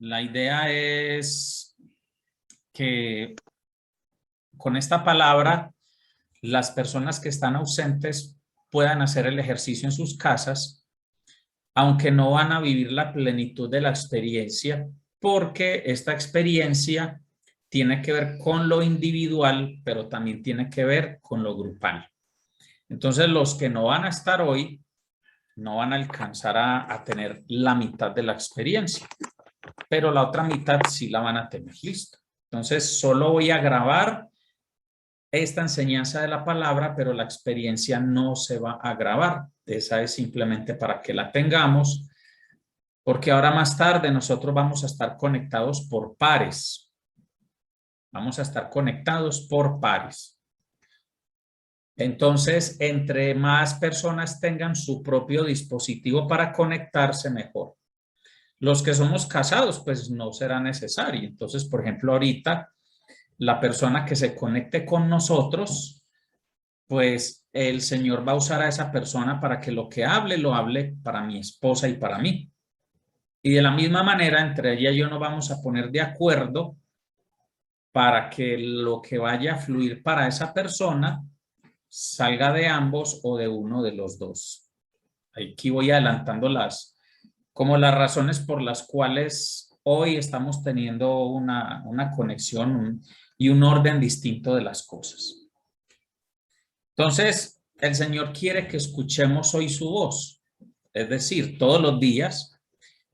La idea es que con esta palabra las personas que están ausentes puedan hacer el ejercicio en sus casas, aunque no van a vivir la plenitud de la experiencia, porque esta experiencia tiene que ver con lo individual, pero también tiene que ver con lo grupal. Entonces, los que no van a estar hoy no van a alcanzar a tener la mitad de la experiencia, pero la otra mitad sí la van a tener. Listo. Entonces, solo voy a grabar esta enseñanza de la palabra, pero la experiencia no se va a grabar. Esa es simplemente para que la tengamos, porque ahora más tarde nosotros vamos a estar conectados por pares. Vamos a estar conectados por pares. Entonces, entre más personas tengan su propio dispositivo para conectarse, mejor. Los que somos casados, pues no será necesario. Entonces, por ejemplo, ahorita, la persona que se conecte con nosotros, pues el Señor va a usar a esa persona para que lo que hable, lo hable para mi esposa y para mí. Y de la misma manera, entre ella y yo nos vamos a poner de acuerdo para que lo que vaya a fluir para esa persona salga de ambos o de uno de los dos. Aquí voy adelantando como las razones por las cuales hoy estamos teniendo una conexión y un orden distinto de las cosas. Entonces, el Señor quiere que escuchemos hoy su voz, es decir, todos los días,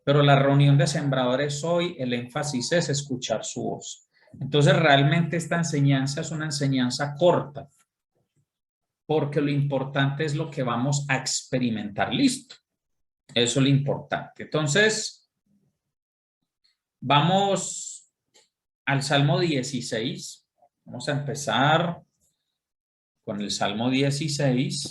pero la reunión de sembradores hoy, el énfasis es escuchar su voz. Entonces, realmente esta enseñanza es una enseñanza corta, porque lo importante es lo que vamos a experimentar. Listo. Eso es lo importante. Entonces, vamos al Salmo 16. Vamos a empezar con el Salmo 16.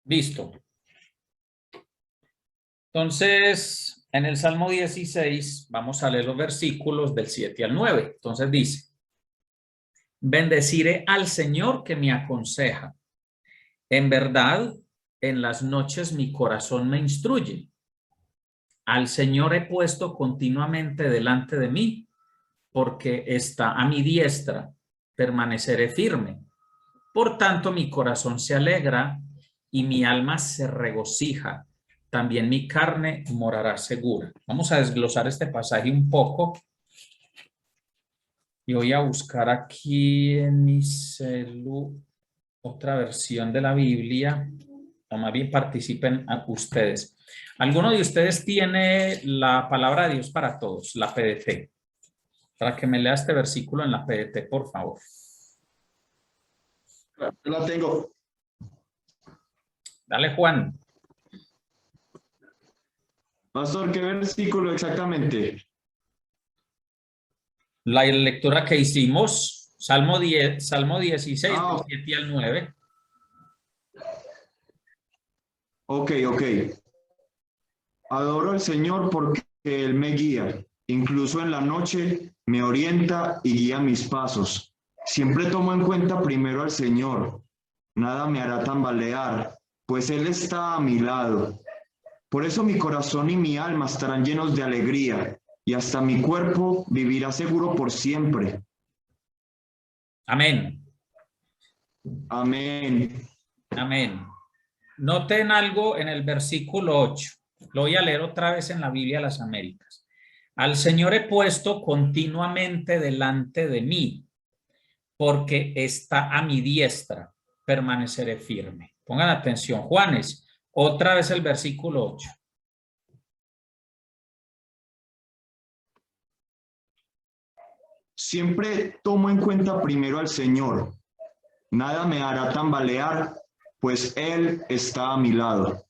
Listo. Entonces, en el Salmo 16 vamos a leer los versículos del 7 al 9. Entonces dice: bendeciré al Señor que me aconseja. En verdad, en las noches mi corazón me instruye. Al Señor he puesto continuamente delante de mí, porque está a mi diestra, permaneceré firme. Por tanto, mi corazón se alegra y mi alma se regocija. También mi carne morará segura. Vamos a desglosar este pasaje un poco. Y voy a buscar aquí en mi celu otra versión de la Biblia. O más bien participen ustedes. ¿Alguno de ustedes tiene la palabra de Dios para todos, la PDT? Para que me lea este versículo en la PDT, por favor. Yo la tengo. Dale, Juan. Pastor, ¿qué versículo exactamente? La lectura que hicimos, Salmo 16, del 7 al 9. Ok. Adoro al Señor porque Él me guía. Incluso en la noche me orienta y guía mis pasos. Siempre tomo en cuenta primero al Señor. Nada me hará tambalear, pues Él está a mi lado. Por eso mi corazón y mi alma estarán llenos de alegría, y hasta mi cuerpo vivirá seguro por siempre. Amén. Amén. Amén. Noten algo en el versículo 8. Lo voy a leer otra vez en la Biblia de las Américas. Al Señor he puesto continuamente delante de mí, porque está a mi diestra, permaneceré firme. Pongan atención, Juanes, otra vez el versículo 8. siempre tomo en cuenta primero al Señor. Nada me hará tambalear, pues Él está a mi lado.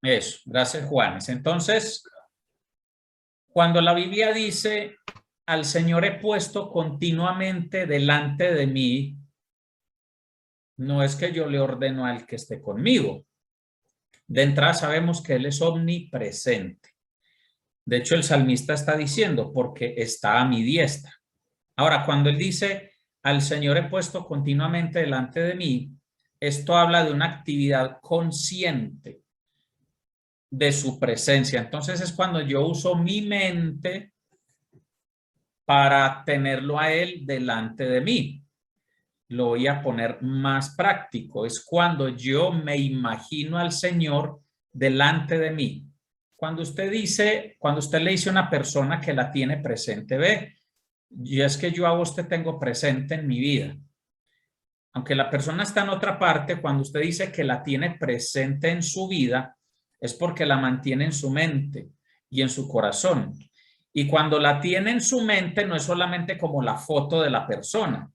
Eso, gracias Juanes. Entonces, cuando la Biblia dice, al Señor he puesto continuamente delante de mí, no es que yo le ordeno al que esté conmigo. De entrada sabemos que Él es omnipresente. De hecho, el salmista está diciendo, porque está a mi diestra. Ahora, cuando él dice, al Señor he puesto continuamente delante de mí, esto habla de una actividad consciente de su presencia. Entonces es cuando yo uso mi mente para tenerlo a Él delante de mí. Lo voy a poner más práctico. Es cuando yo me imagino al Señor delante de mí. Cuando usted le dice a una persona que la tiene presente, ve, y es que yo a usted tengo presente en mi vida. Aunque la persona está en otra parte, cuando usted dice que la tiene presente en su vida, es porque la mantiene en su mente y en su corazón. Y cuando la tiene en su mente, no es solamente como la foto de la persona.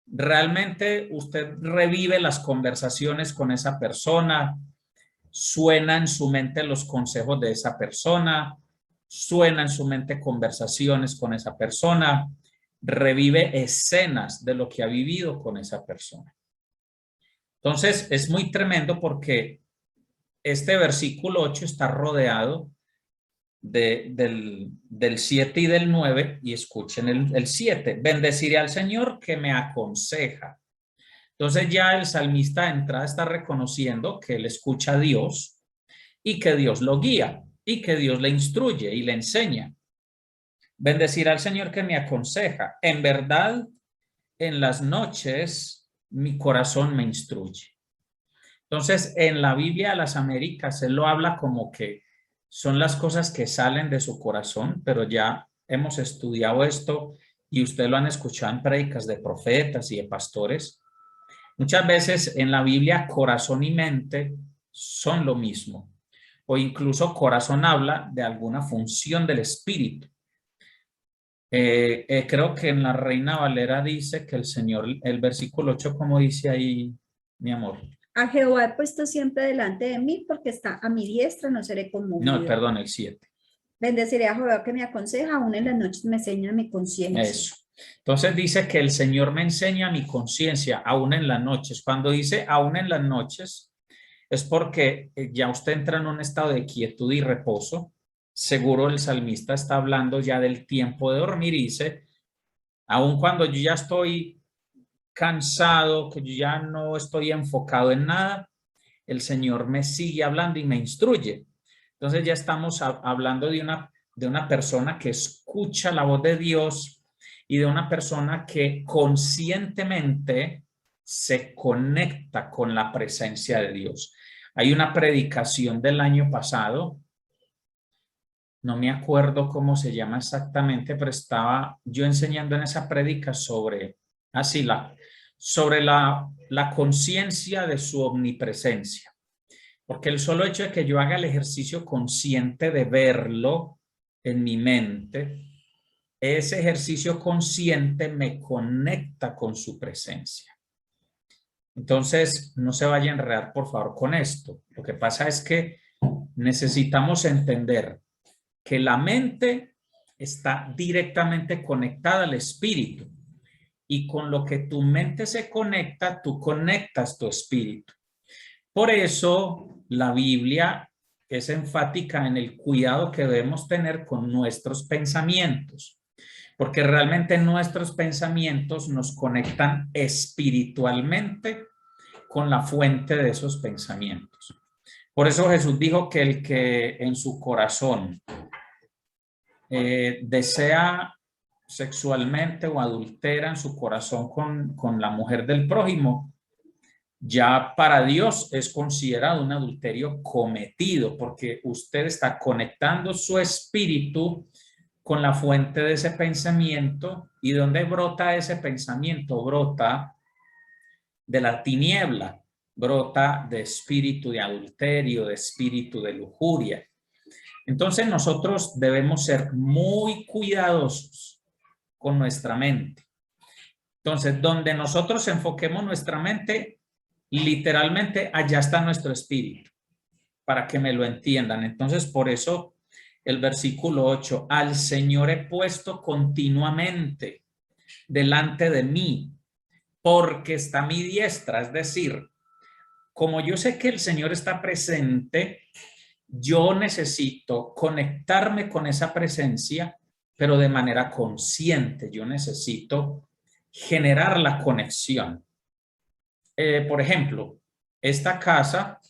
Realmente usted revive las conversaciones con esa persona, suena en su mente los consejos de esa persona, suena en su mente conversaciones con esa persona, revive escenas de lo que ha vivido con esa persona. Entonces, es muy tremendo porque este versículo 8 está rodeado del 7 y del 9, y escuchen el 7. Bendeciré al Señor que me aconseja. Entonces ya el salmista de entrada está reconociendo que él escucha a Dios y que Dios lo guía y que Dios le instruye y le enseña. Bendeciré al Señor que me aconseja. En verdad, en las noches mi corazón me instruye. Entonces, en la Biblia de las Américas, él lo habla como que son las cosas que salen de su corazón, pero ya hemos estudiado esto y usted lo han escuchado en prédicas de profetas y de pastores. Muchas veces en la Biblia corazón y mente son lo mismo, o incluso corazón habla de alguna función del espíritu. Creo que en la Reina Valera dice que el Señor, el versículo 8, como dice ahí, mi amor. A Jehová he puesto siempre delante de mí, porque está a mi diestra, no seré conmovido. No, perdón, el 7. Bendeciré a Jehová que me aconseja, aún en las noches me enseña mi conciencia. Eso. Entonces dice que el Señor me enseña mi conciencia, aún en las noches. Cuando dice aún en las noches, es porque ya usted entra en un estado de quietud y reposo. Seguro el salmista está hablando ya del tiempo de dormir y dice, aun cuando yo ya estoy cansado, que yo ya no estoy enfocado en nada, el Señor me sigue hablando y me instruye. Entonces ya estamos hablando de una persona que escucha la voz de Dios y de una persona que conscientemente se conecta con la presencia de Dios. Hay una predicación del año pasado, no me acuerdo cómo se llama exactamente, pero estaba yo enseñando en esa prédica sobre la conciencia de su omnipresencia. Porque el solo hecho de que yo haga el ejercicio consciente de verlo en mi mente, ese ejercicio consciente me conecta con su presencia. Entonces, no se vaya a enredar, por favor, con esto. Lo que pasa es que necesitamos entender que la mente está directamente conectada al espíritu. Y con lo que tu mente se conecta, tú conectas tu espíritu. Por eso la Biblia es enfática en el cuidado que debemos tener con nuestros pensamientos, porque realmente nuestros pensamientos nos conectan espiritualmente con la fuente de esos pensamientos. Por eso Jesús dijo que el que en su corazón desea sexualmente o adultera en su corazón con la mujer del prójimo, ya para Dios es considerado un adulterio cometido, porque usted está conectando su espíritu con la fuente de ese pensamiento. ¿Y de dónde brota ese pensamiento? Brota de la tiniebla, brota de espíritu de adulterio, de espíritu de lujuria. Entonces nosotros debemos ser muy cuidadosos con nuestra mente. Entonces, donde nosotros enfoquemos nuestra mente, literalmente allá está nuestro espíritu, para que me lo entiendan. Entonces, por eso el versículo 8, al Señor he puesto continuamente delante de mí, porque está a mi diestra. Es decir, como yo sé que el Señor está presente, yo necesito conectarme con esa presencia, pero de manera consciente. Yo necesito generar la conexión. Por ejemplo, esta casa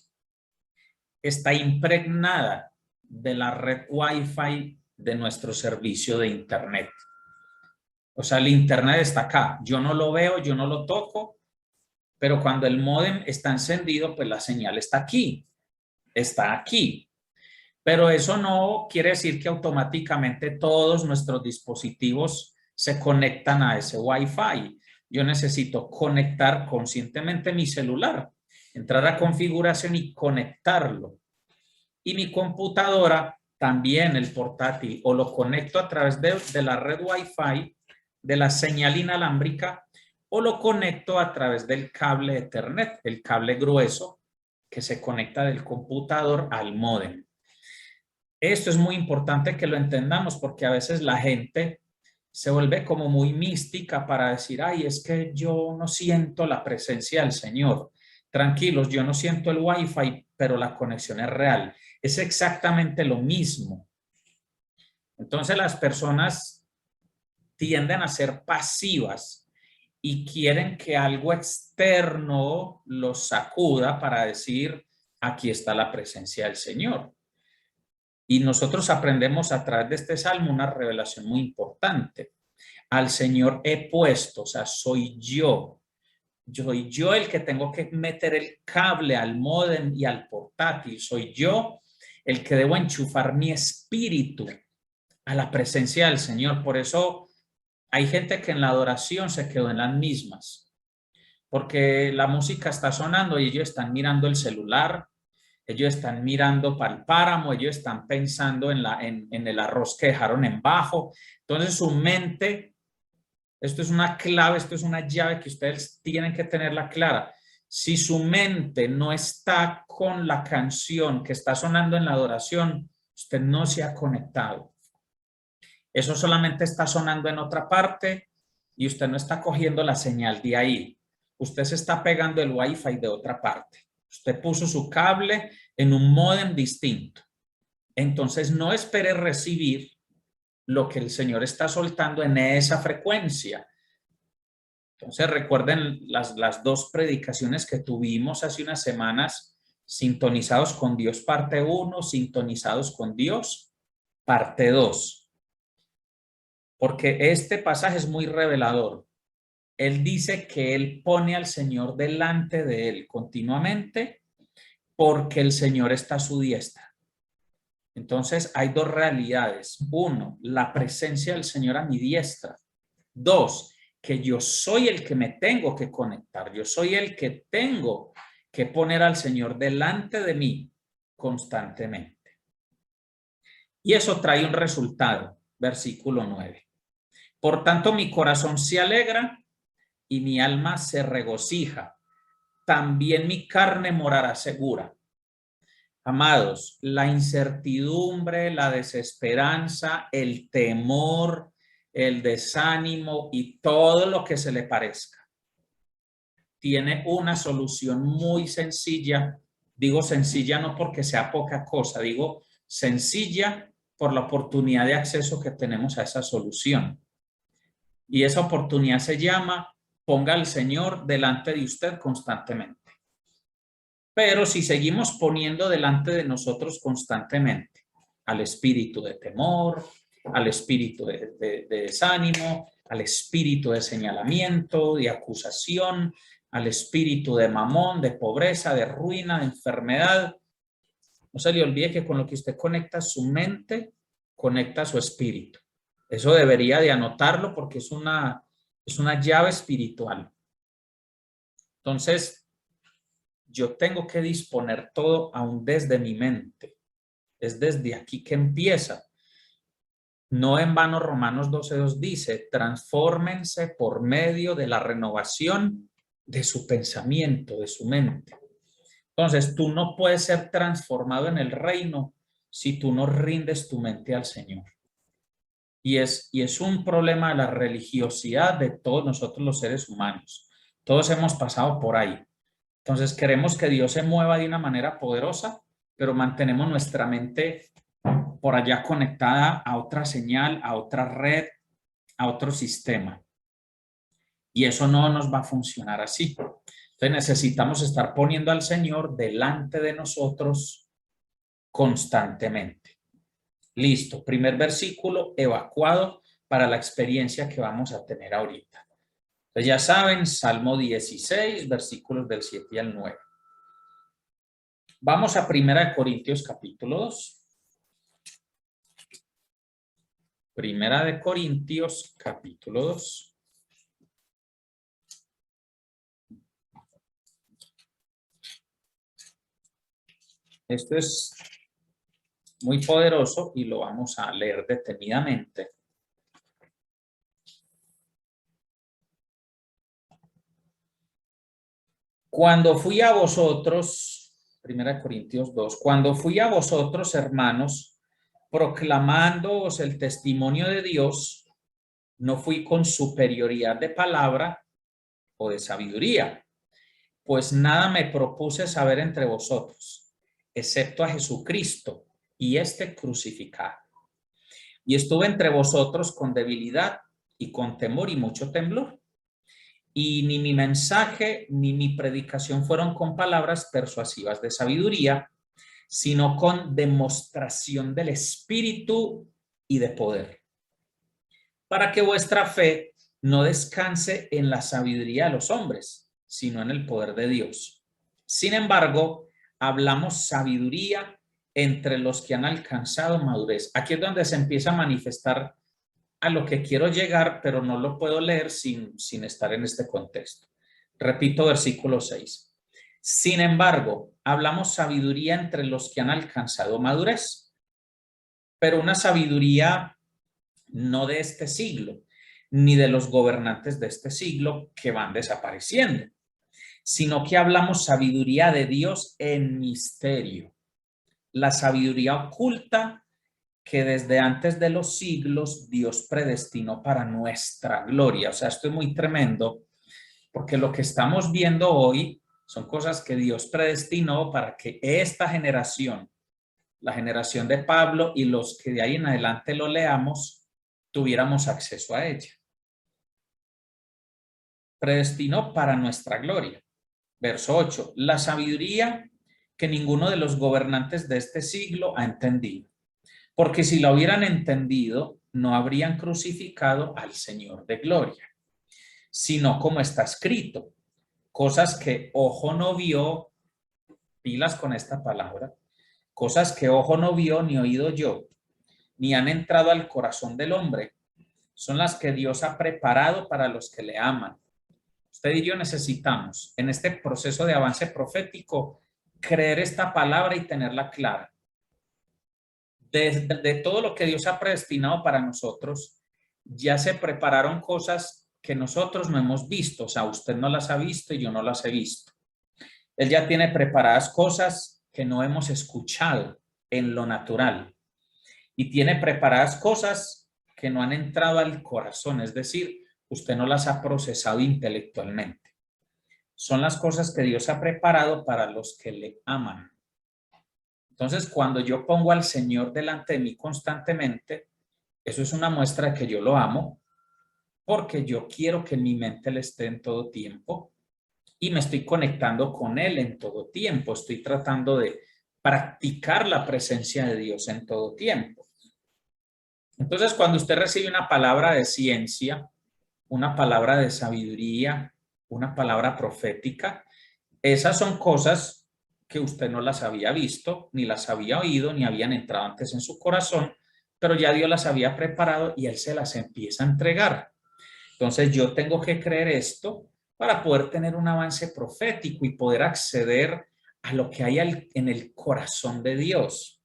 está impregnada de la red Wi-Fi de nuestro servicio de Internet. O sea, el Internet está acá. Yo no lo veo, yo no lo toco, pero cuando el módem está encendido, pues la señal está aquí. Está aquí. Pero eso no quiere decir que automáticamente todos nuestros dispositivos se conectan a ese Wi-Fi. Yo necesito conectar conscientemente mi celular, entrar a configuración y conectarlo. Y mi computadora, también el portátil, o lo conecto a través de la red Wi-Fi, de la señal inalámbrica, o lo conecto a través del cable Ethernet, el cable grueso que se conecta del computador al módem. Esto es muy importante que lo entendamos porque a veces la gente se vuelve como muy mística para decir, ay, es que yo no siento la presencia del Señor. Tranquilos, yo no siento el Wi-Fi, pero la conexión es real. Es exactamente lo mismo. Entonces las personas tienden a ser pasivas y quieren que algo externo los sacuda para decir, aquí está la presencia del Señor. Y nosotros aprendemos a través de este salmo una revelación muy importante. Al Señor he puesto, o sea, soy yo el que tengo que meter el cable al módem y al portátil. Soy yo el que debo enchufar mi espíritu a la presencia del Señor. Por eso hay gente que en la adoración se quedó en las mismas, porque la música está sonando y ellos están mirando el celular, ellos están mirando para el páramo, ellos están pensando en el arroz que dejaron en bajo. Entonces su mente, esto es una clave, esto es una llave que ustedes tienen que tenerla clara. Si su mente no está con la canción que está sonando en la adoración, usted no se ha conectado. Eso solamente está sonando en otra parte y usted no está cogiendo la señal de ahí. Usted se está pegando el Wi-Fi de otra parte. Usted puso su cable en un módem distinto. Entonces no espere recibir lo que el Señor está soltando en esa frecuencia. Entonces recuerden las dos predicaciones que tuvimos hace unas semanas, sintonizados con Dios parte 1, sintonizados con Dios parte 2. Porque este pasaje es muy revelador. Él dice que él pone al Señor delante de él continuamente porque el Señor está a su diestra. Entonces hay dos realidades. Uno, la presencia del Señor a mi diestra. Dos, que yo soy el que me tengo que conectar. Yo soy el que tengo que poner al Señor delante de mí constantemente. Y eso trae un resultado. Versículo 9. Por tanto, mi corazón se alegra y mi alma se regocija. También mi carne morará segura. Amados, la incertidumbre, la desesperanza, el temor, el desánimo y todo lo que se le parezca tiene una solución muy sencilla. Digo sencilla no porque sea poca cosa, digo sencilla por la oportunidad de acceso que tenemos a esa solución. Y esa oportunidad se llama: ponga al Señor delante de usted constantemente. Pero si seguimos poniendo delante de nosotros constantemente al espíritu de temor, al espíritu de desánimo, al espíritu de señalamiento, de acusación, al espíritu de mamón, de pobreza, de ruina, de enfermedad, no se le olvide que con lo que usted conecta su mente, conecta su espíritu. Eso debería de anotarlo porque es una llave espiritual. Entonces, yo tengo que disponer todo aún desde mi mente. Es desde aquí que empieza. No en vano Romanos 12:2 dice, transfórmense por medio de la renovación de su pensamiento, de su mente. Entonces, tú no puedes ser transformado en el reino si tú no rindes tu mente al Señor. Y es un problema de la religiosidad de todos nosotros los seres humanos. Todos hemos pasado por ahí. Entonces, queremos que Dios se mueva de una manera poderosa, pero mantenemos nuestra mente por allá conectada a otra señal, a otra red, a otro sistema. Y eso no nos va a funcionar así. Entonces necesitamos estar poniendo al Señor delante de nosotros constantemente. Listo, primer versículo evacuado para la experiencia que vamos a tener ahorita. Entonces ya saben, Salmo 16, versículos del 7 al 9. Vamos a 1 Corintios capítulo 2. 1 Corintios capítulo 2. Esto es muy poderoso y lo vamos a leer detenidamente. Cuando fui a vosotros, 1 Corintios 2, cuando fui a vosotros, hermanos, proclamándoos el testimonio de Dios, no fui con superioridad de palabra o de sabiduría, pues nada me propuse saber entre vosotros, excepto a Jesucristo y este crucificado. Y estuve entre vosotros con debilidad y con temor y mucho temblor. Y ni mi mensaje ni mi predicación fueron con palabras persuasivas de sabiduría, sino con demostración del Espíritu y de poder, para que vuestra fe no descanse en la sabiduría de los hombres, sino en el poder de Dios. Sin embargo, hablamos sabiduría entre los que han alcanzado madurez. Aquí es donde se empieza a manifestar a lo que quiero llegar, pero no lo puedo leer sin estar en este contexto. Repito, versículo 6. Sin embargo, hablamos sabiduría entre los que han alcanzado madurez, pero una sabiduría no de este siglo, ni de los gobernantes de este siglo que van desapareciendo, sino que hablamos sabiduría de Dios en misterio, la sabiduría oculta que desde antes de los siglos Dios predestinó para nuestra gloria. O sea, esto es muy tremendo, porque lo que estamos viendo hoy son cosas que Dios predestinó para que esta generación, la generación de Pablo y los que de ahí en adelante lo leamos, tuviéramos acceso a ella. Predestinó para nuestra gloria. Verso 8, la sabiduría que ninguno de los gobernantes de este siglo ha entendido. Porque si la hubieran entendido, no habrían crucificado al Señor de gloria, sino como está escrito, cosas que ojo no vio, pilas con esta palabra, cosas que ojo no vio ni oído yo, ni han entrado al corazón del hombre, son las que Dios ha preparado para los que le aman. Usted y yo necesitamos, en este proceso de avance profético, creer esta palabra y tenerla clara. De todo lo que Dios ha predestinado para nosotros, ya se prepararon cosas que nosotros no hemos visto. O sea, usted no las ha visto y yo no las he visto. Él ya tiene preparadas cosas que no hemos escuchado en lo natural. Y tiene preparadas cosas que no han entrado al corazón. Es decir, usted no las ha procesado intelectualmente. Son las cosas que Dios ha preparado para los que le aman. Entonces, cuando yo pongo al Señor delante de mí constantemente, eso es una muestra de que yo lo amo, porque yo quiero que mi mente le esté en todo tiempo y me estoy conectando con Él en todo tiempo. Estoy tratando de practicar la presencia de Dios en todo tiempo. Entonces, cuando usted recibe una palabra de ciencia, una palabra de sabiduría, una palabra profética, esas son cosas que usted no las había visto, ni las había oído, ni habían entrado antes en su corazón, pero ya Dios las había preparado y Él se las empieza a entregar. Entonces yo tengo que creer esto para poder tener un avance profético y poder acceder a lo que hay en el corazón de Dios.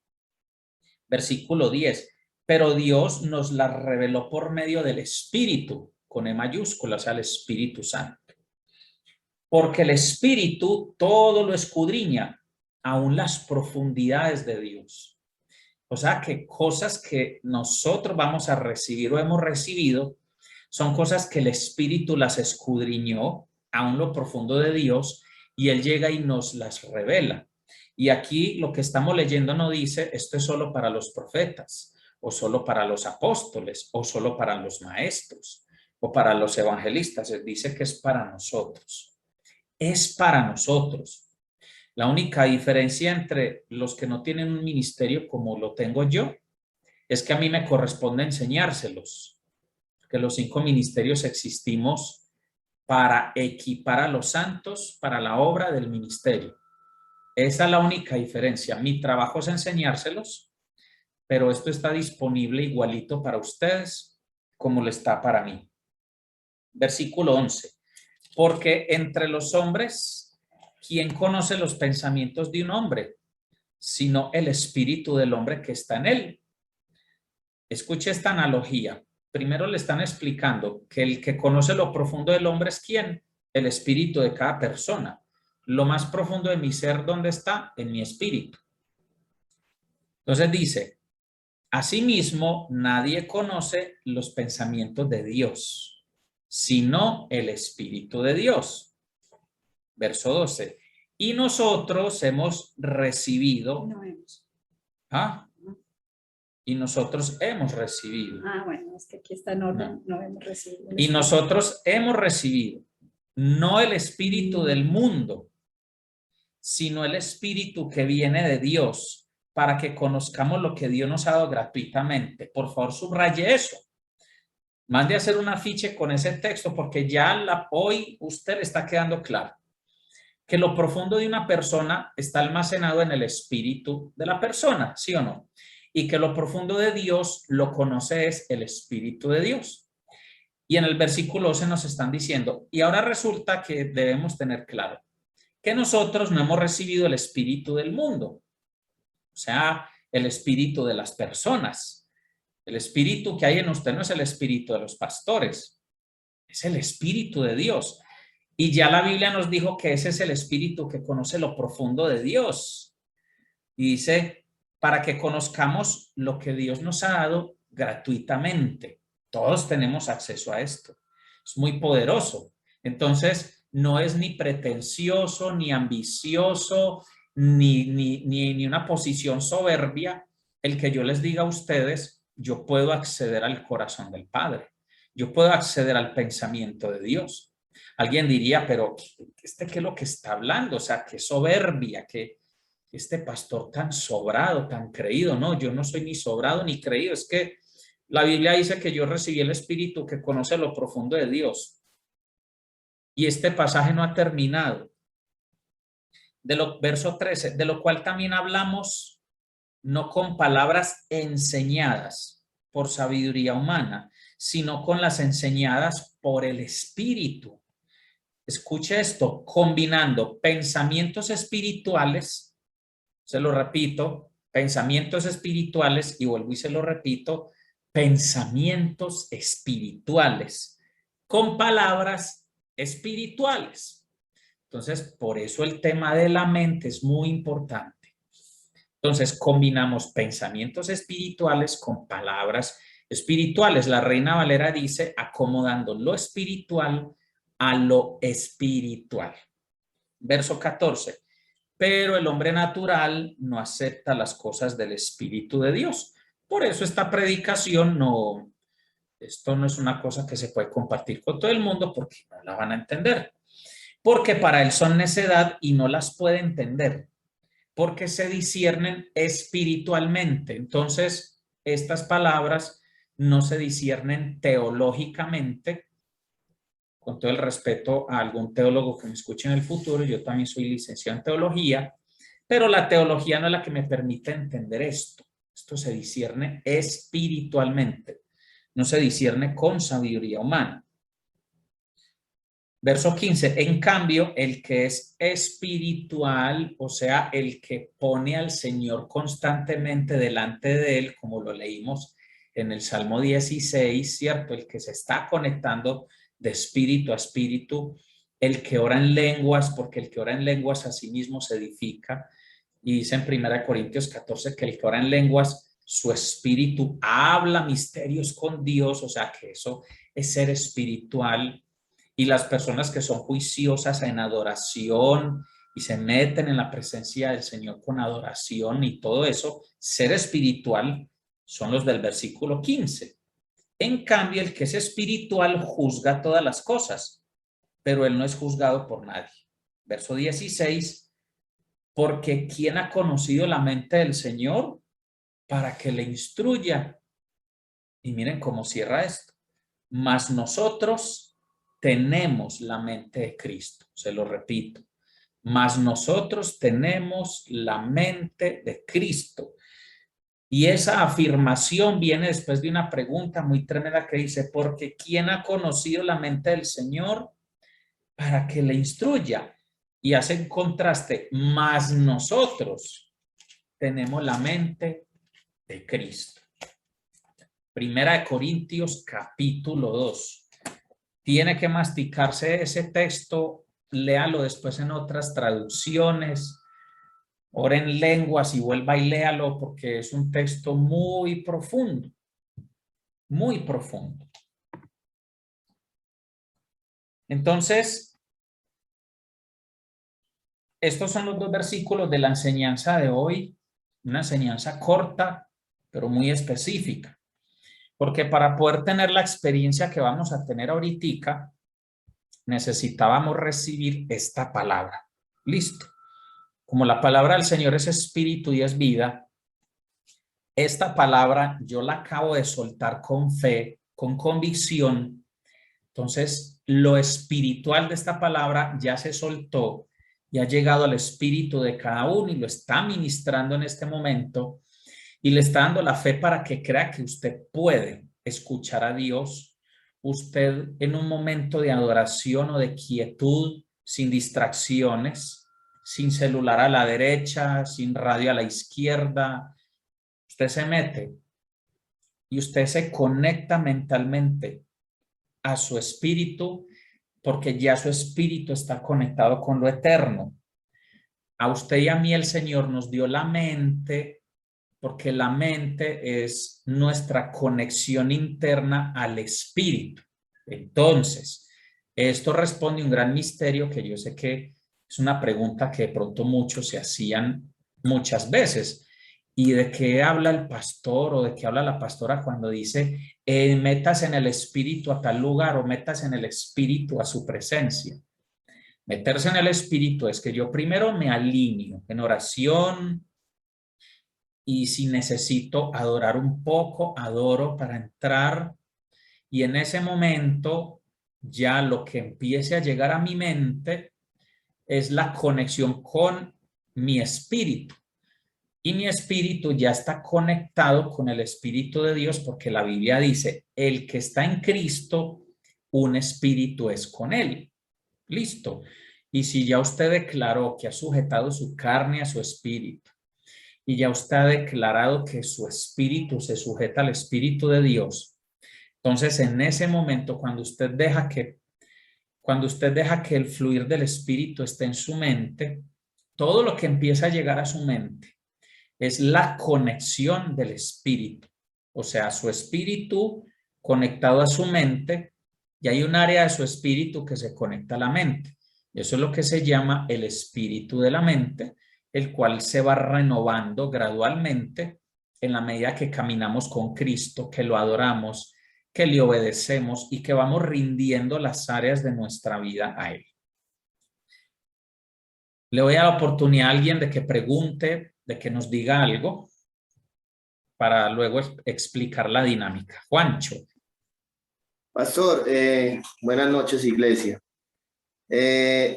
Versículo 10. pero Dios nos las reveló por medio del Espíritu, con E mayúscula, o sea, el Espíritu Santo. Porque el Espíritu todo lo escudriña, aún las profundidades de Dios. O sea, que cosas que nosotros vamos a recibir o hemos recibido son cosas que el Espíritu las escudriñó, aún lo profundo de Dios, y Él llega y nos las revela. Y aquí lo que estamos leyendo no dice, esto es solo para los profetas, o solo para los apóstoles, o solo para los maestros, o para los evangelistas. Él dice que es para nosotros. Es para nosotros. La única diferencia entre los que no tienen un ministerio como lo tengo yo, es que a mí me corresponde enseñárselos, que los 5 ministerios existimos para equipar a los santos para la obra del ministerio. Esa es la única diferencia. Mi trabajo es enseñárselos, pero esto está disponible igualito para ustedes como lo está para mí. Versículo 11. Porque entre los hombres, ¿quién conoce los pensamientos de un hombre? Sino el espíritu del hombre que está en él. Escuche esta analogía. Primero le están explicando que el que conoce lo profundo del hombre es ¿quién? El espíritu de cada persona. Lo más profundo de mi ser, ¿dónde está? En mi espíritu. Entonces dice, asimismo, nadie conoce los pensamientos de Dios, sino el espíritu de Dios. Verso 12. Y nosotros hemos recibido. No hemos. Y nosotros hemos recibido. Bueno, es que aquí está en orden, no hemos recibido. Y nosotros hemos recibido, no el espíritu del mundo, sino el espíritu que viene de Dios, para que conozcamos lo que Dios nos ha dado gratuitamente. Por favor, subraye eso. Mande a hacer un afiche con ese texto, porque ya hoy usted le está quedando claro que lo profundo de una persona está almacenado en el espíritu de la persona, ¿sí o no? Y que lo profundo de Dios lo conoce es el espíritu de Dios. Y en el versículo 12 nos están diciendo, y ahora resulta que debemos tener claro que nosotros no hemos recibido el espíritu del mundo, o sea, el espíritu de las personas. El espíritu que hay en usted no es el espíritu de los pastores, es el espíritu de Dios. Y ya la Biblia nos dijo que ese es el espíritu que conoce lo profundo de Dios. Y dice, para que conozcamos lo que Dios nos ha dado gratuitamente. Todos tenemos acceso a esto. Es muy poderoso. Entonces, no es ni pretencioso, ni ambicioso, ni una posición soberbia el que yo les diga a ustedes, yo puedo acceder al corazón del Padre. Yo puedo acceder al pensamiento de Dios. Alguien diría, pero ¿qué es lo que está hablando? O sea, qué soberbia, que este pastor tan sobrado, tan creído. No, yo no soy ni sobrado ni creído. Es que la Biblia dice que yo recibí el Espíritu que conoce lo profundo de Dios. Y este pasaje no ha terminado. Verso 13, de lo cual también hablamos, no con palabras enseñadas por sabiduría humana, sino con las enseñadas por el Espíritu. Escuche esto, combinando pensamientos espirituales, se lo repito, pensamientos espirituales, y vuelvo y se lo repito, pensamientos espirituales, con palabras espirituales. Entonces, por eso el tema de la mente es muy importante. Entonces, combinamos pensamientos espirituales con palabras espirituales. La Reina Valera dice, acomodando lo espiritual a lo espiritual. Verso 14. Pero el hombre natural no acepta las cosas del Espíritu de Dios. Por eso esta predicación esto no es una cosa que se puede compartir con todo el mundo porque no la van a entender. Porque para él son necedad y no las puede entender, porque se disciernen espiritualmente. Entonces, estas palabras no se disciernen teológicamente, con todo el respeto a algún teólogo que me escuche en el futuro. Yo también soy licenciado en teología, pero la teología no es la que me permite entender esto. Esto se discierne espiritualmente, no se discierne con sabiduría humana. Verso 15, en cambio, el que es espiritual, o sea, el que pone al Señor constantemente delante de él, como lo leímos en el Salmo 16, ¿cierto? El que se está conectando de espíritu a espíritu, el que ora en lenguas, porque el que ora en lenguas a sí mismo se edifica. Y dice en 1 Corintios 14 que el que ora en lenguas, su espíritu habla misterios con Dios, o sea que eso es ser espiritual. Y las personas que son juiciosas en adoración y se meten en la presencia del Señor con adoración y todo eso, ser espiritual, son los del versículo 15. En cambio, el que es espiritual juzga todas las cosas, pero él no es juzgado por nadie. Verso 16, porque ¿quién ha conocido la mente del Señor para que le instruya? Y miren cómo cierra esto. Mas nosotros tenemos la mente de Cristo. Se lo repito. Mas nosotros tenemos la mente de Cristo. Y esa afirmación viene después de una pregunta muy tremenda que dice, porque ¿quién ha conocido la mente del Señor para que le instruya? Y hace un contraste, mas nosotros tenemos la mente de Cristo. Primera de Corintios, capítulo 2. Tiene que masticarse ese texto, léalo después en otras traducciones, ore en lenguas y vuelva y léalo porque es un texto muy profundo, muy profundo. Entonces, estos son los dos versículos de la enseñanza de hoy, una enseñanza corta, pero muy específica. Porque para poder tener la experiencia que vamos a tener ahorita, necesitábamos recibir esta palabra. Listo. Como la palabra del Señor es espíritu y es vida, esta palabra yo la acabo de soltar con fe, con convicción. Entonces, lo espiritual de esta palabra ya se soltó y ha llegado al espíritu de cada uno y lo está ministrando en este momento y le está dando la fe para que crea que usted puede escuchar a Dios, usted en un momento de adoración o de quietud, sin distracciones, sin celular a la derecha, sin radio a la izquierda, usted se mete y usted se conecta mentalmente a su espíritu porque ya su espíritu está conectado con lo eterno. A usted y a mí el Señor nos dio la mente porque la mente es nuestra conexión interna al espíritu. Entonces, esto responde a un gran misterio que yo sé que es una pregunta que de pronto muchos se hacían muchas veces. ¿Y de qué habla el pastor o de qué habla la pastora cuando dice metas en el espíritu a tal lugar o metas en el espíritu a su presencia? Meterse en el espíritu es que yo primero me alineo en oración, y si necesito adorar un poco, adoro para entrar y en ese momento ya lo que empiece a llegar a mi mente es la conexión con mi espíritu y mi espíritu ya está conectado con el Espíritu de Dios porque la Biblia dice, el que está en Cristo, un espíritu es con él. Listo. Y si ya usted declaró que ha sujetado su carne a su espíritu, y ya usted ha declarado que su espíritu se sujeta al Espíritu de Dios, entonces en ese momento cuando usted deja que el fluir del Espíritu esté en su mente, todo lo que empieza a llegar a su mente es la conexión del Espíritu, o sea, su espíritu conectado a su mente y hay un área de su espíritu que se conecta a la mente. Eso es lo que se llama el espíritu de la mente, el cual se va renovando gradualmente en la medida que caminamos con Cristo, que lo adoramos, que le obedecemos y que vamos rindiendo las áreas de nuestra vida a Él. Le doy a la oportunidad a alguien de que pregunte, de que nos diga algo, para luego explicar la dinámica. Juancho. Pastor, buenas noches, iglesia.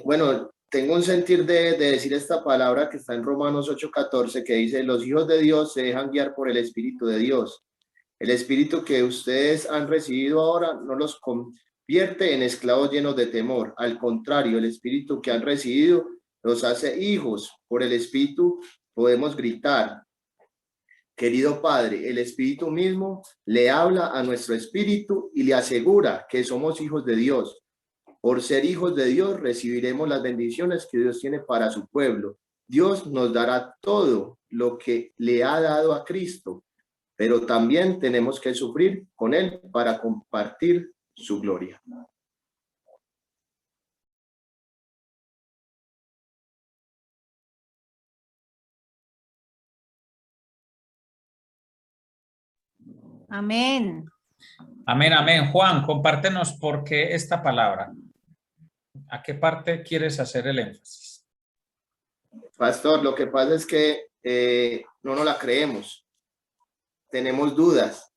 Bueno, tengo un sentir de decir esta palabra que está en Romanos 8:14, que dice, los hijos de Dios se dejan guiar por el Espíritu de Dios. El Espíritu que ustedes han recibido ahora no los convierte en esclavos llenos de temor. Al contrario, el Espíritu que han recibido los hace hijos. Por el Espíritu podemos gritar, Querido Padre, el Espíritu mismo le habla a nuestro espíritu y le asegura que somos hijos de Dios. Por ser hijos de Dios recibiremos las bendiciones que Dios tiene para su pueblo. Dios nos dará todo lo que le ha dado a Cristo, pero también tenemos que sufrir con Él para compartir su gloria. Amén. Amén, amén. Juan, compártenos por qué esta palabra. ¿A qué parte quieres hacer el énfasis? Pastor, lo que pasa es que no nos la creemos. Tenemos dudas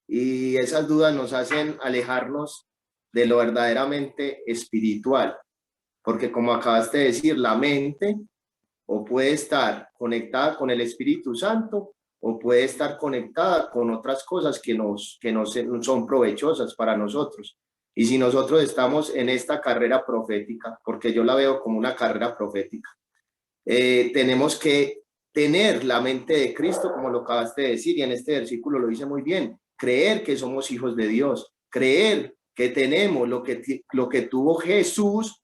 y esas dudas nos hacen alejarnos de lo verdaderamente espiritual. Porque como acabaste de decir, la mente o puede estar conectada con el Espíritu Santo o puede estar conectada con otras cosas que no son provechosas para nosotros. Y si nosotros estamos en esta carrera profética, porque yo la veo como una carrera profética, tenemos que tener la mente de Cristo, como lo acabaste de decir, y en este versículo lo dice muy bien, creer que somos hijos de Dios, creer que tenemos lo que tuvo Jesús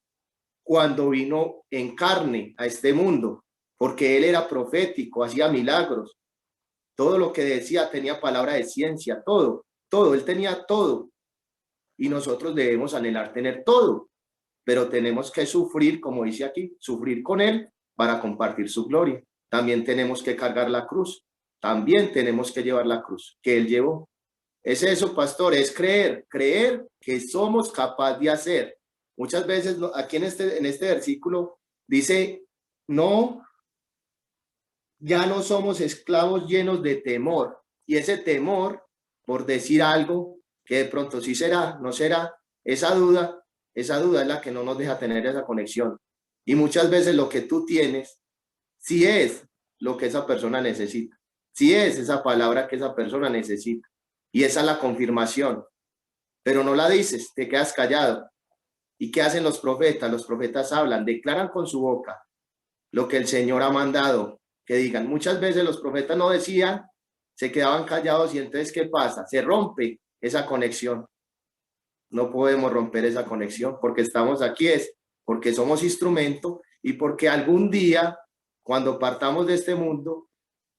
cuando vino en carne a este mundo, porque Él era profético, hacía milagros, todo lo que decía tenía palabra de ciencia, todo, Él tenía todo, y nosotros debemos anhelar tener todo, pero tenemos que sufrir, como dice aquí, sufrir con Él para compartir su gloria. También tenemos que cargar la cruz, también tenemos que llevar la cruz que Él llevó. Es eso, pastor, es creer que somos capaces de hacer. Muchas veces aquí en este versículo dice, no, ya no somos esclavos llenos de temor. Y ese temor, por decir algo, que de pronto sí será, no será, esa duda es la que no nos deja tener esa conexión. Y muchas veces lo que tú tienes, sí es lo que esa persona necesita, sí es esa palabra que esa persona necesita. Y esa es la confirmación. Pero no la dices, te quedas callado. ¿Y qué hacen los profetas? Los profetas hablan, declaran con su boca lo que el Señor ha mandado que digan. Muchas veces los profetas no decían, se quedaban callados y entonces ¿qué pasa? Se rompe esa conexión. No podemos romper esa conexión porque estamos aquí, es porque somos instrumento y porque algún día, cuando partamos de este mundo,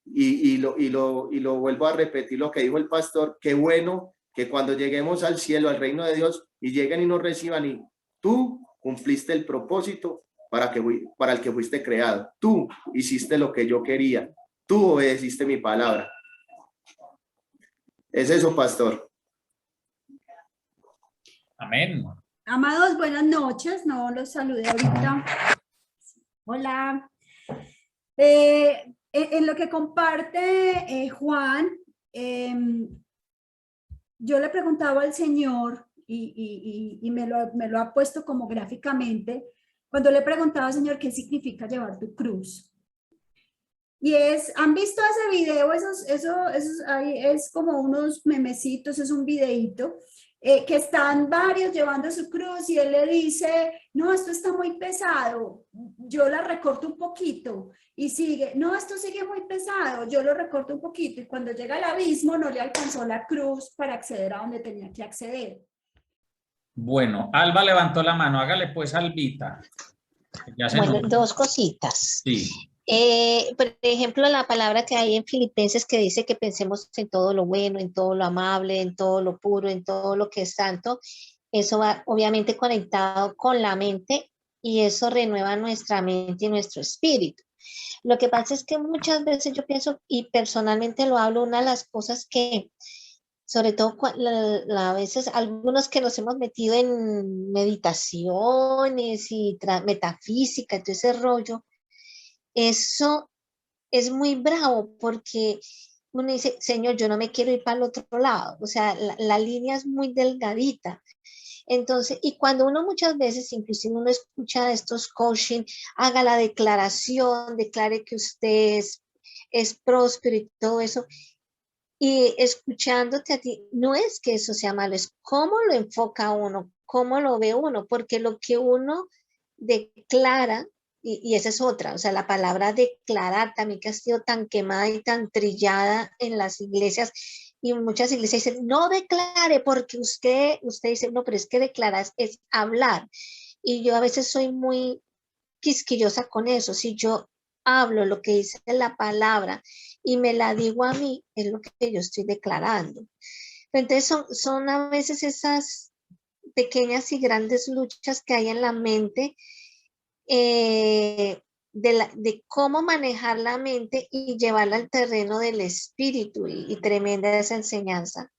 y lo vuelvo a repetir lo que dijo el pastor, qué bueno que cuando lleguemos al cielo, al reino de Dios, y lleguen y nos reciban y tú cumpliste el propósito para el que fuiste creado. Tú hiciste lo que yo quería. Tú obedeciste mi palabra. Es eso, pastor. Amén. Amados, buenas noches. No los saludé ahorita. Hola. En lo que comparte Juan, yo le preguntaba al Señor y me lo ha puesto como gráficamente, cuando le preguntaba al Señor qué significa llevar tu cruz. Y ¿han visto ese video? Es como unos memecitos, es un videíto, que están varios llevando su cruz y él le dice, no, esto está muy pesado, yo la recorto un poquito, y sigue, no, esto sigue muy pesado, yo lo recorto un poquito, y cuando llega al abismo no le alcanzó la cruz para acceder a donde tenía que acceder. Bueno, Alba levantó la mano, hágale pues, Albita. Ya se Bueno, nos... dos cositas. Sí. Por ejemplo, la palabra que hay en Filipenses que dice que pensemos en todo lo bueno, en todo lo amable, en todo lo puro, en todo lo que es santo. Eso va obviamente conectado con la mente y eso renueva nuestra mente y nuestro espíritu. Lo que pasa es que muchas veces yo pienso, y personalmente lo hablo, una de las cosas que, sobre todo a veces algunos que nos hemos metido en meditaciones y metafísica, todo ese rollo, eso es muy bravo porque uno dice, Señor, yo no me quiero ir para el otro lado. O sea, la línea es muy delgadita. Entonces, y cuando uno muchas veces, inclusive uno escucha estos coaching, haga la declaración, declare que usted es próspero y todo eso, y escuchándote a ti, no es que eso sea malo, es cómo lo enfoca uno, cómo lo ve uno, porque lo que uno declara y esa es otra, o sea, la palabra declarar también que ha sido tan quemada y tan trillada en las iglesias, y muchas iglesias dicen, no declare, porque usted dice, no, pero es que declarar es hablar, y yo a veces soy muy quisquillosa con eso. Si yo hablo lo que dice la palabra y me la digo a mí, es lo que yo estoy declarando. Entonces son a veces esas pequeñas y grandes luchas que hay en la mente, de cómo manejar la mente y llevarla al terreno del espíritu, y tremenda esa enseñanza.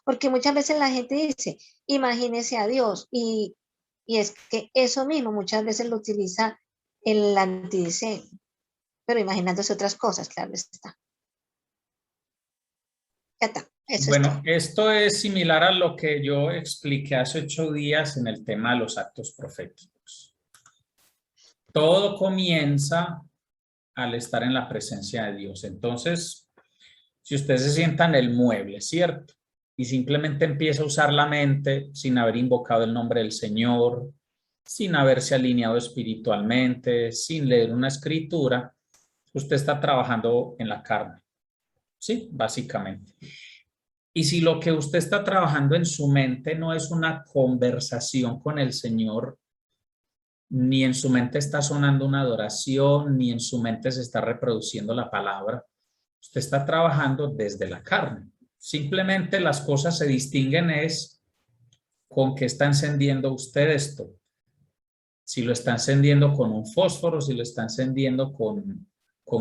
Porque muchas veces la gente dice, imagínese a Dios, y es que eso mismo muchas veces lo utiliza el antidiseño, pero imaginándose otras cosas, claro está. Ya está, eso es Bueno, todo. esto es similar a lo que yo expliqué hace 8 días en el tema de los actos proféticos. Todo comienza al estar en la presencia de Dios. Entonces, si usted se sienta en el mueble, ¿cierto? Y simplemente empieza a usar la mente sin haber invocado el nombre del Señor, sin haberse alineado espiritualmente, sin leer una escritura, usted está trabajando en la carne. Sí, básicamente. Y si lo que usted está trabajando en su mente no es una conversación con el Señor, ni en su mente está sonando una adoración, ni en su mente se está reproduciendo la palabra, usted está trabajando desde la carne. Simplemente las cosas se distinguen es con qué está encendiendo usted esto. Si lo está encendiendo con un fósforo, si lo está encendiendo con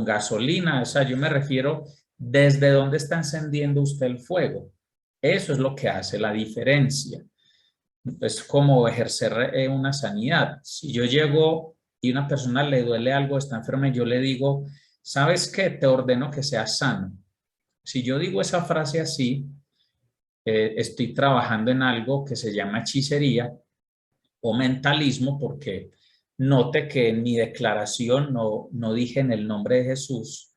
gasolina, o sea, yo me refiero desde dónde está encendiendo usted el fuego. Eso es lo que hace la diferencia. Es como ejercer una sanidad. Si yo llego y una persona le duele algo, está enferma, y yo le digo, ¿sabes qué? Te ordeno que seas sano. Si yo digo esa frase así, estoy trabajando en algo que se llama hechicería o mentalismo, porque note que en mi declaración no dije en el nombre de Jesús,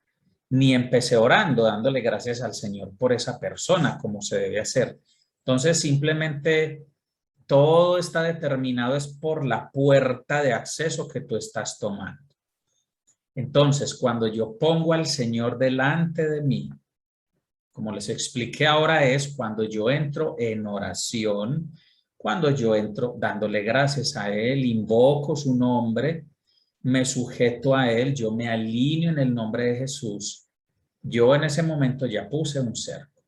ni empecé orando, dándole gracias al Señor por esa persona, como se debe hacer. Entonces, simplemente todo está determinado es por la puerta de acceso que tú estás tomando. Entonces, cuando yo pongo al Señor delante de mí, como les expliqué ahora, es cuando yo entro en oración, cuando yo entro dándole gracias a Él, invoco su nombre, me sujeto a Él, yo me alineo en el nombre de Jesús. Yo en ese momento ya puse un cerco.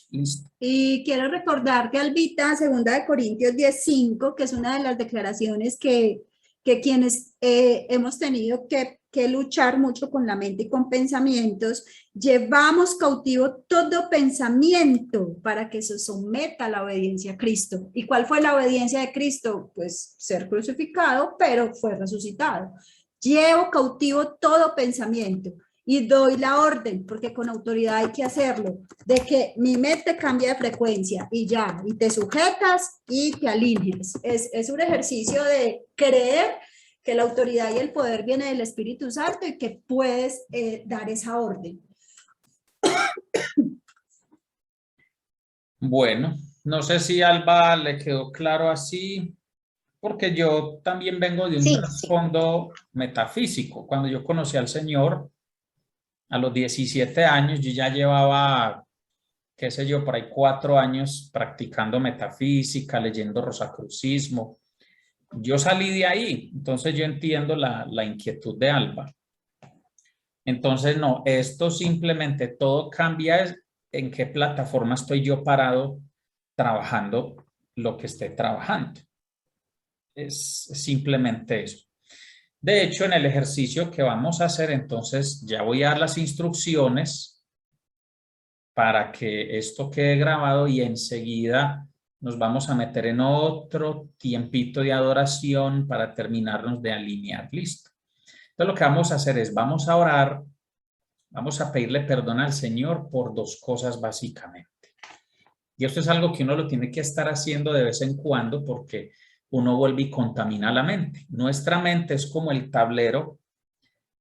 Listo. Y quiero recordarte, Albita, 2 Corintios 10:5, que es una de las declaraciones que quienes hemos tenido que luchar mucho con la mente y con pensamientos, llevamos cautivo todo pensamiento para que se someta a la obediencia a Cristo. ¿Y cuál fue la obediencia de Cristo? Pues ser crucificado, pero fue resucitado. Llevo cautivo todo pensamiento y doy la orden, porque con autoridad hay que hacerlo, de que mi mente cambie de frecuencia y ya, y te sujetas y te alineas. Es un ejercicio de creer que la autoridad y el poder viene del Espíritu Santo y que puedes dar esa orden. Bueno, no sé si a Alba le quedó claro así, porque yo también vengo de un Sí, sí. trasfondo metafísico. Cuando yo conocí al Señor, a los 17 años, yo ya llevaba, qué sé yo, por ahí 4 años practicando metafísica, leyendo rosacrucismo. Yo salí de ahí, entonces yo entiendo la inquietud de Alba. Entonces, no, esto simplemente todo cambia en qué plataforma estoy yo parado trabajando lo que esté trabajando. Es simplemente eso. De hecho, en el ejercicio que vamos a hacer, entonces ya voy a dar las instrucciones para que esto quede grabado y enseguida nos vamos a meter en otro tiempito de adoración para terminarnos de alinear. Listo. Entonces lo que vamos a hacer es, vamos a orar, vamos a pedirle perdón al Señor por 2 cosas básicamente. Y esto es algo que uno lo tiene que estar haciendo de vez en cuando porque uno vuelve y contamina la mente. Nuestra mente es como el tablero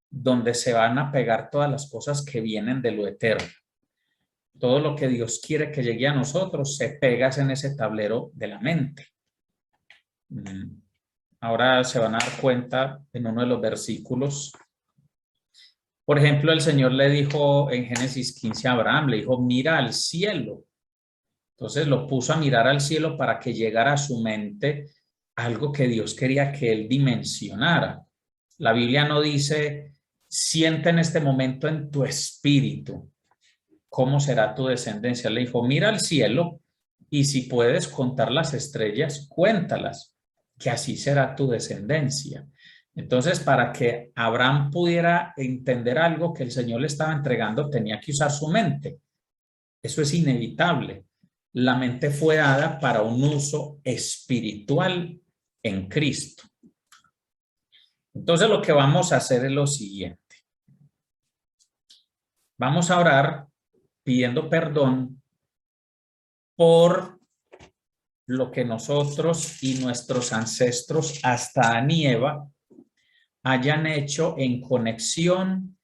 donde se van a pegar todas las cosas que vienen de lo eterno. Todo lo que Dios quiere que llegue a nosotros se pega en ese tablero de la mente. Ahora se van a dar cuenta en uno de los versículos. Por ejemplo, el Señor le dijo en Génesis 15 a Abraham, le dijo, mira al cielo. Entonces lo puso a mirar al cielo para que llegara a su mente algo que Dios quería que él dimensionara. La Biblia no dice, siente en este momento en tu espíritu cómo será tu descendencia. Le dijo, mira al cielo y si puedes contar las estrellas, cuéntalas, que así será tu descendencia. Entonces, para que Abraham pudiera entender algo que el Señor le estaba entregando, tenía que usar su mente. Eso es inevitable. La mente fue dada para un uso espiritual en Cristo. Entonces, lo que vamos a hacer es lo siguiente. Vamos a orar pidiendo perdón por lo que nosotros y nuestros ancestros hasta Adán y Eva hayan hecho en conexión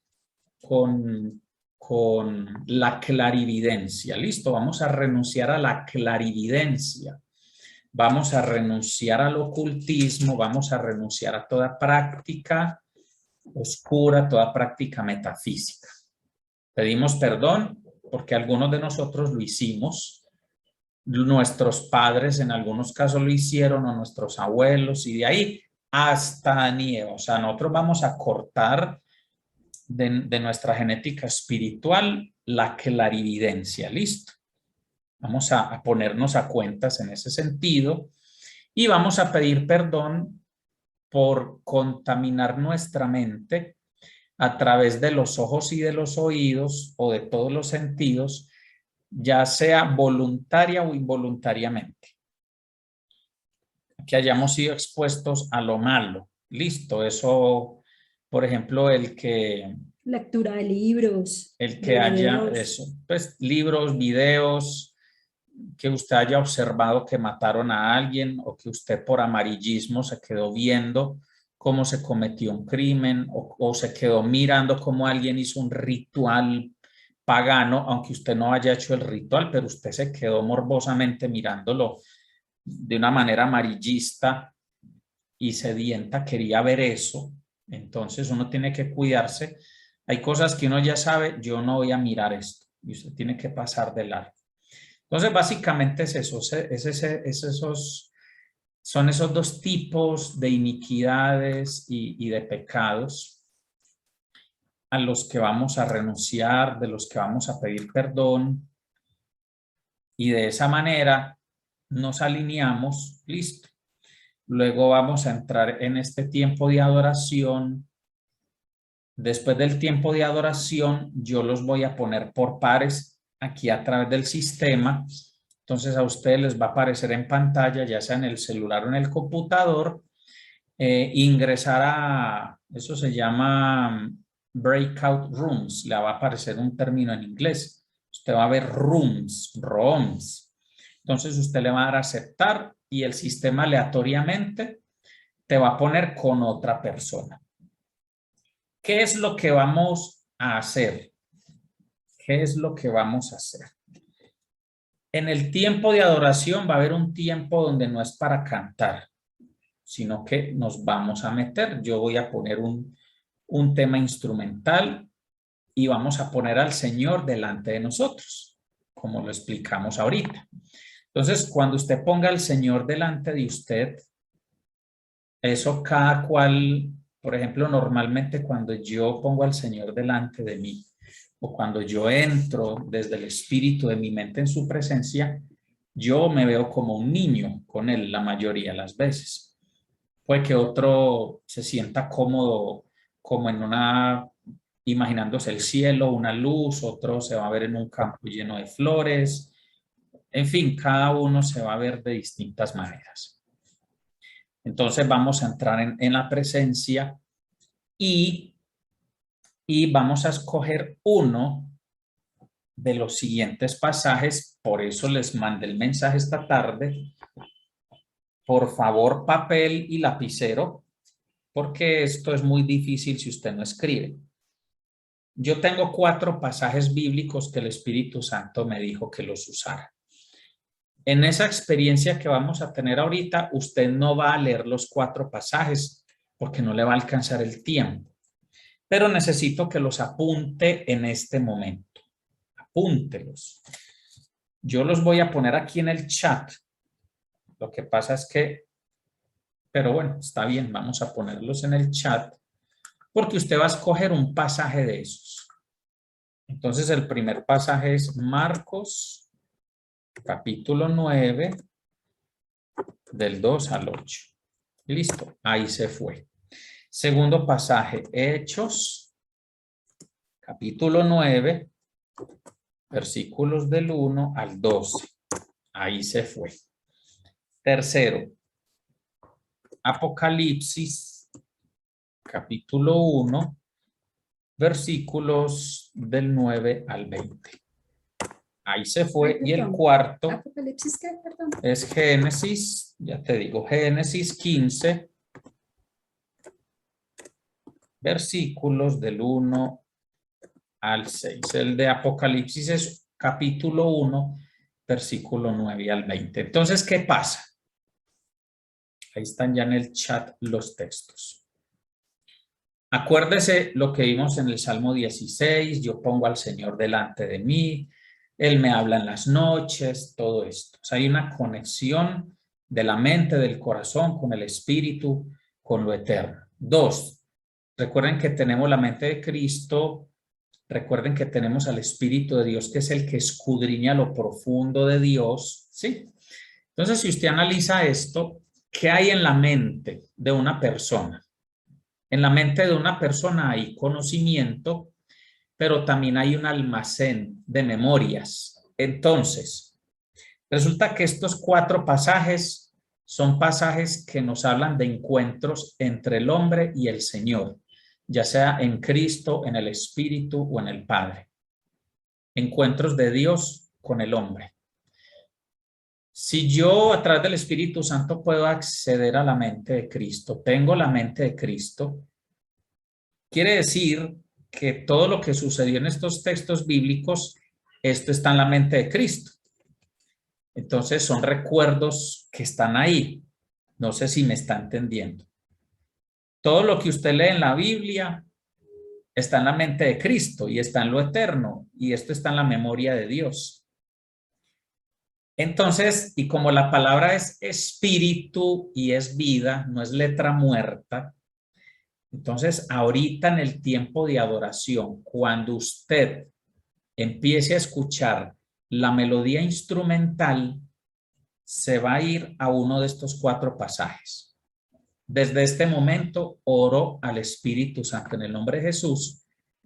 con la clarividencia. Listo, vamos a renunciar a la clarividencia. Vamos a renunciar al ocultismo, vamos a renunciar a toda práctica oscura, toda práctica metafísica. Pedimos perdón porque algunos de nosotros lo hicimos, nuestros padres en algunos casos lo hicieron, o nuestros abuelos, y de ahí hasta Adán y Eva. O sea, nosotros vamos a cortar de nuestra genética espiritual la clarividencia. Listo. Vamos a ponernos a cuentas en ese sentido y vamos a pedir perdón por contaminar nuestra mente a través de los ojos y de los oídos o de todos los sentidos, ya sea voluntaria o involuntariamente. Que hayamos sido expuestos a lo malo. Listo, eso, por ejemplo, Lectura de libros. el que haya eso, pues libros, videos, que usted haya observado que mataron a alguien o que usted por amarillismo se quedó viendo cómo se cometió un crimen o se quedó mirando cómo alguien hizo un ritual pagano, aunque usted no haya hecho el ritual, pero usted se quedó morbosamente mirándolo de una manera amarillista y sedienta, quería ver eso. Entonces uno tiene que cuidarse. Hay cosas que uno ya sabe, yo no voy a mirar esto y usted tiene que pasar de largo. Entonces, básicamente es eso, son esos dos tipos de iniquidades y de pecados a los que vamos a renunciar, de los que vamos a pedir perdón, y de esa manera nos alineamos, listo. Luego vamos a entrar en este tiempo de adoración. Después del tiempo de adoración, yo los voy a poner por pares aquí a través del sistema. Entonces a ustedes les va a aparecer en pantalla, ya sea en el celular o en el computador, ingresar a, eso se llama breakout rooms, le va a aparecer un término en inglés. Usted va a ver rooms. Entonces usted le va a dar a aceptar y el sistema aleatoriamente te va a poner con otra persona. ¿Qué es lo que vamos a hacer? ¿Qué es lo que vamos a hacer? En el tiempo de adoración va a haber un tiempo donde no es para cantar, sino que nos vamos a meter. Yo voy a poner un tema instrumental y vamos a poner al Señor delante de nosotros, como lo explicamos ahorita. Entonces, cuando usted ponga al Señor delante de usted, eso cada cual, por ejemplo, normalmente cuando yo pongo al Señor delante de mí, o cuando yo entro desde el espíritu de mi mente en su presencia, yo me veo como un niño con él la mayoría de las veces. Puede que otro se sienta cómodo como en imaginándose el cielo, una luz, otro se va a ver en un campo lleno de flores. En fin, cada uno se va a ver de distintas maneras. Entonces vamos a entrar en la presencia y vamos a escoger uno de los siguientes pasajes. Por eso les mandé el mensaje esta tarde. Por favor, papel y lapicero, porque esto es muy difícil si usted no escribe. Yo tengo 4 pasajes bíblicos que el Espíritu Santo me dijo que los usara. En esa experiencia que vamos a tener ahorita, usted no va a leer los 4 pasajes porque no le va a alcanzar el tiempo. Pero necesito que los apunte en este momento. Apúntelos. Yo los voy a poner aquí en el chat. Lo que pasa es que, pero bueno, está bien, vamos a ponerlos en el chat porque usted va a escoger un pasaje de esos. Entonces, el primer pasaje es Marcos, capítulo 9, del 2 al 8. Listo, ahí se fue. Segundo pasaje, Hechos, capítulo 9, versículos del 1 al 12. Ahí se fue. Tercero, Apocalipsis, capítulo 1, versículos del 9 al 20. Ahí se fue. Y el cuarto Apocalipsis, ¿qué? Perdón. es Génesis, ya te digo, Génesis 15, versículos del 1 al 6. El de Apocalipsis es capítulo 1, versículo 9 al 20. Entonces, ¿qué pasa? Ahí están ya en el chat los textos. Acuérdese lo que vimos en el Salmo 16, yo pongo al Señor delante de mí, Él me habla en las noches, todo esto. O sea, hay una conexión de la mente, del corazón, con el espíritu, con lo eterno. 2, recuerden que tenemos la mente de Cristo, recuerden que tenemos al Espíritu de Dios, que es el que escudriña lo profundo de Dios, ¿sí? Entonces, si usted analiza esto, ¿qué hay en la mente de una persona? En la mente de una persona hay conocimiento, pero también hay un almacén de memorias. Entonces, resulta que estos 4 pasajes son pasajes que nos hablan de encuentros entre el hombre y el Señor, ya sea en Cristo, en el Espíritu o en el Padre. Encuentros de Dios con el hombre. Si yo a través del Espíritu Santo puedo acceder a la mente de Cristo, tengo la mente de Cristo, quiere decir que todo lo que sucedió en estos textos bíblicos, esto está en la mente de Cristo. Entonces son recuerdos que están ahí. No sé si me está entendiendo. Todo lo que usted lee en la Biblia está en la mente de Cristo y está en lo eterno, y esto está en la memoria de Dios. Entonces, y como la palabra es espíritu y es vida, no es letra muerta, entonces ahorita en el tiempo de adoración, cuando usted empiece a escuchar la melodía instrumental, se va a ir a uno de estos 4 pasajes. Desde este momento oro al Espíritu Santo en el nombre de Jesús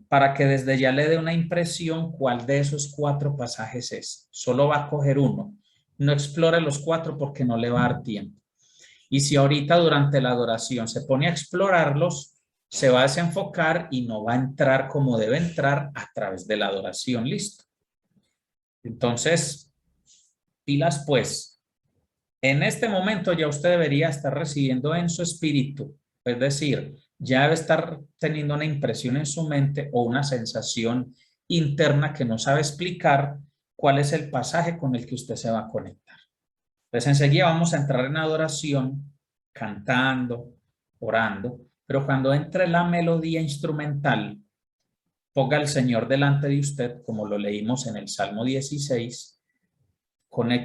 para que desde ya le dé una impresión cuál de esos 4 pasajes es. Solo va a coger uno. No explore los 4 porque no le va a dar tiempo. Y si ahorita durante la adoración se pone a explorarlos, se va a desenfocar y no va a entrar como debe entrar a través de la adoración. Listo. Entonces, pilas pues. En este momento ya usted debería estar recibiendo en su espíritu, es decir, ya debe estar teniendo una impresión en su mente o una sensación interna que no sabe explicar cuál es el pasaje con el que usted se va a conectar. Entonces enseguida vamos a entrar en adoración, cantando, orando, pero cuando entre la melodía instrumental, ponga al Señor delante de usted, como lo leímos en el Salmo 16,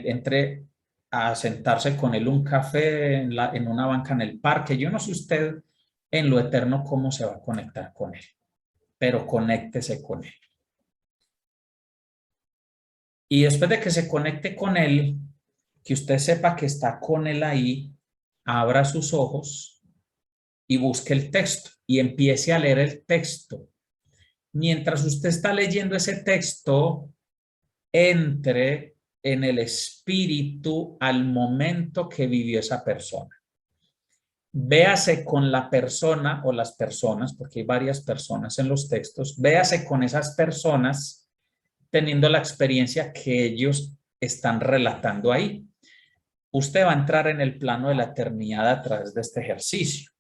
entre a sentarse con él un café en una banca en el parque. Yo no sé usted en lo eterno cómo se va a conectar con él, pero conéctese con él. Y después de que se conecte con él, que usted sepa que está con él ahí, abra sus ojos y busque el texto y empiece a leer el texto. Mientras usted está leyendo ese texto, entre en el espíritu al momento que vivió esa persona. Véase con la persona o las personas, porque hay varias personas en los textos, véase con esas personas teniendo la experiencia que ellos están relatando ahí. Usted va a entrar en el plano de la eternidad a través de este ejercicio.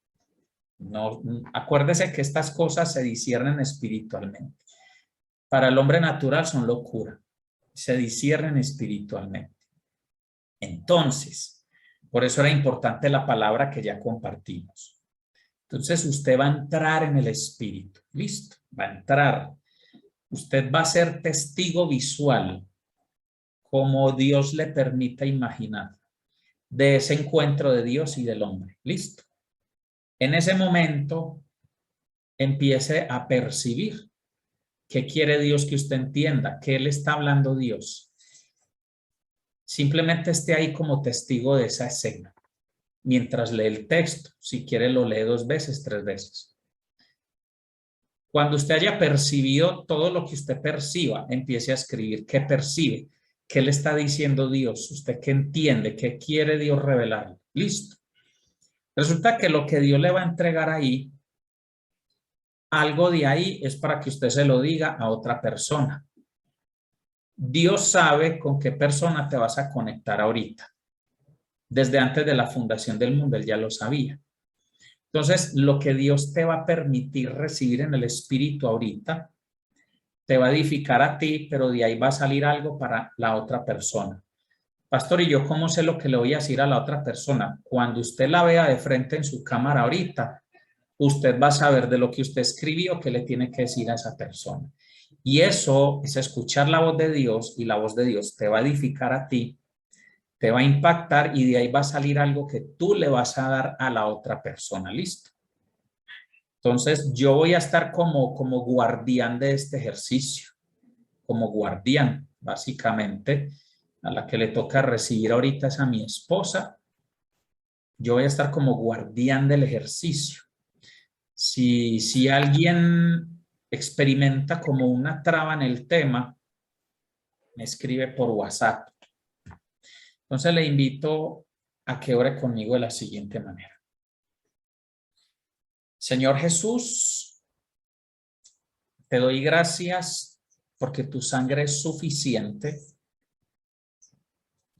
No, acuérdese que estas cosas se disciernen espiritualmente. Para el hombre natural son locura. Se disciernen espiritualmente. Entonces, por eso era importante la palabra que ya compartimos. Entonces usted va a entrar en el Espíritu. Listo, va a entrar. Usted va a ser testigo visual, como Dios le permita imaginar, de ese encuentro de Dios y del hombre. Listo. En ese momento, empiece a percibir qué quiere Dios que usted entienda, qué le está hablando Dios. Simplemente esté ahí como testigo de esa escena. Mientras lee el texto, si quiere lo lee 2 veces, 3 veces. Cuando usted haya percibido todo lo que usted perciba, empiece a escribir qué percibe, qué le está diciendo Dios, usted qué entiende, qué quiere Dios revelarle. Listo. Resulta que lo que Dios le va a entregar ahí, algo de ahí es para que usted se lo diga a otra persona. Dios sabe con qué persona te vas a conectar ahorita. Desde antes de la fundación del mundo, Él ya lo sabía. Entonces, lo que Dios te va a permitir recibir en el Espíritu ahorita, te va a edificar a ti, pero de ahí va a salir algo para la otra persona. Pastor, ¿y yo cómo sé lo que le voy a decir a la otra persona? Cuando usted la vea de frente en su cámara ahorita, usted va a saber de lo que usted escribió que le tiene que decir a esa persona. Y eso es escuchar la voz de Dios, y la voz de Dios te va a edificar a ti, te va a impactar, y de ahí va a salir algo que tú le vas a dar a la otra persona. ¿Listo? Entonces yo voy a estar como guardián de este ejercicio, como guardián, básicamente. A la que le toca recibir ahorita es a mi esposa. Yo voy a estar como guardián del ejercicio. Si alguien experimenta como una traba en el tema, me escribe por WhatsApp. Entonces le invito a que ore conmigo de la siguiente manera. Señor Jesús, te doy gracias porque tu sangre es suficiente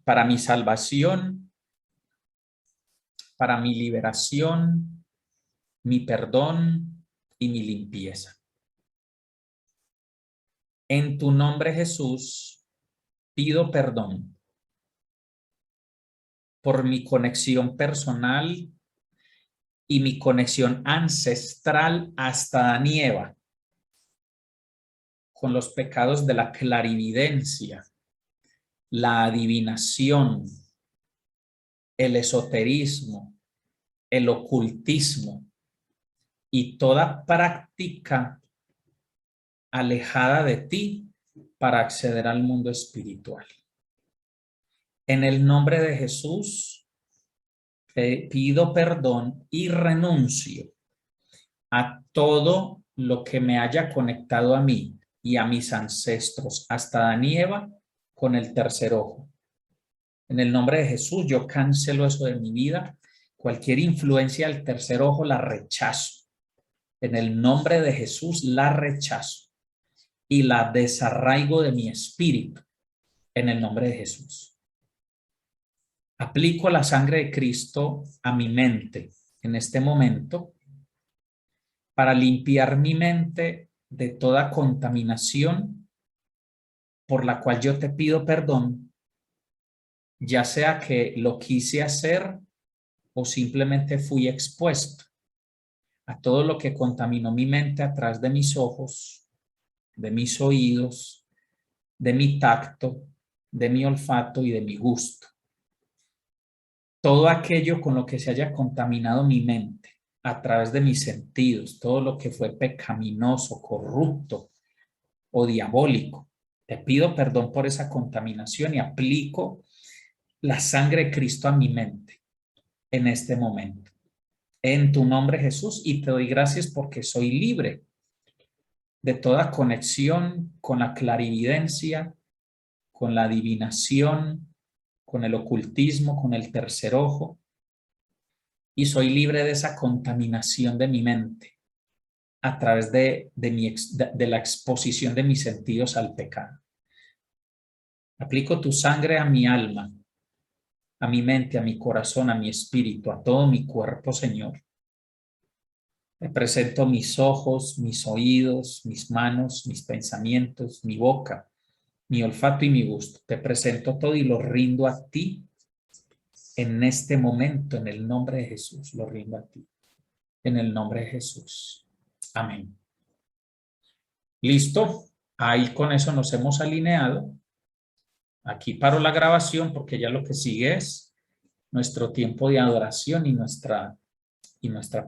para mi salvación, para mi liberación, mi perdón y mi limpieza. En tu nombre, Jesús, pido perdón por mi conexión personal y mi conexión ancestral hasta Adán y Eva con los pecados de la clarividencia, la adivinación, el esoterismo, el ocultismo y toda práctica alejada de ti para acceder al mundo espiritual. En el nombre de Jesús, te pido perdón y renuncio a todo lo que me haya conectado a mí y a mis ancestros hasta Adán y Eva con el tercer ojo. En el nombre de Jesús, yo cancelo eso de mi vida. Cualquier influencia del tercer ojo la rechazo. En el nombre de Jesús la rechazo y la desarraigo de mi espíritu. En el nombre de Jesús. Aplico la sangre de Cristo a mi mente en este momento para limpiar mi mente de toda contaminación por la cual yo te pido perdón, ya sea que lo quise hacer o simplemente fui expuesto a todo lo que contaminó mi mente a través de mis ojos, de mis oídos, de mi tacto, de mi olfato y de mi gusto. Todo aquello con lo que se haya contaminado mi mente a través de mis sentidos, todo lo que fue pecaminoso, corrupto o diabólico, te pido perdón por esa contaminación y aplico la sangre de Cristo a mi mente en este momento. En tu nombre, Jesús, y te doy gracias porque soy libre de toda conexión con la clarividencia, con la adivinación, con el ocultismo, con el tercer ojo, y soy libre de esa contaminación de mi mente a través de la exposición de mis sentidos al pecado. Aplico tu sangre a mi alma, a mi mente, a mi corazón, a mi espíritu, a todo mi cuerpo, Señor. Te presento mis ojos, mis oídos, mis manos, mis pensamientos, mi boca, mi olfato y mi gusto. Te presento todo y lo rindo a ti en este momento, en el nombre de Jesús, lo rindo a ti. En el nombre de Jesús. Amén. ¿Listo? Ahí con eso nos hemos alineado. Aquí paro la grabación porque ya lo que sigue es nuestro tiempo de adoración y nuestra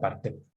parte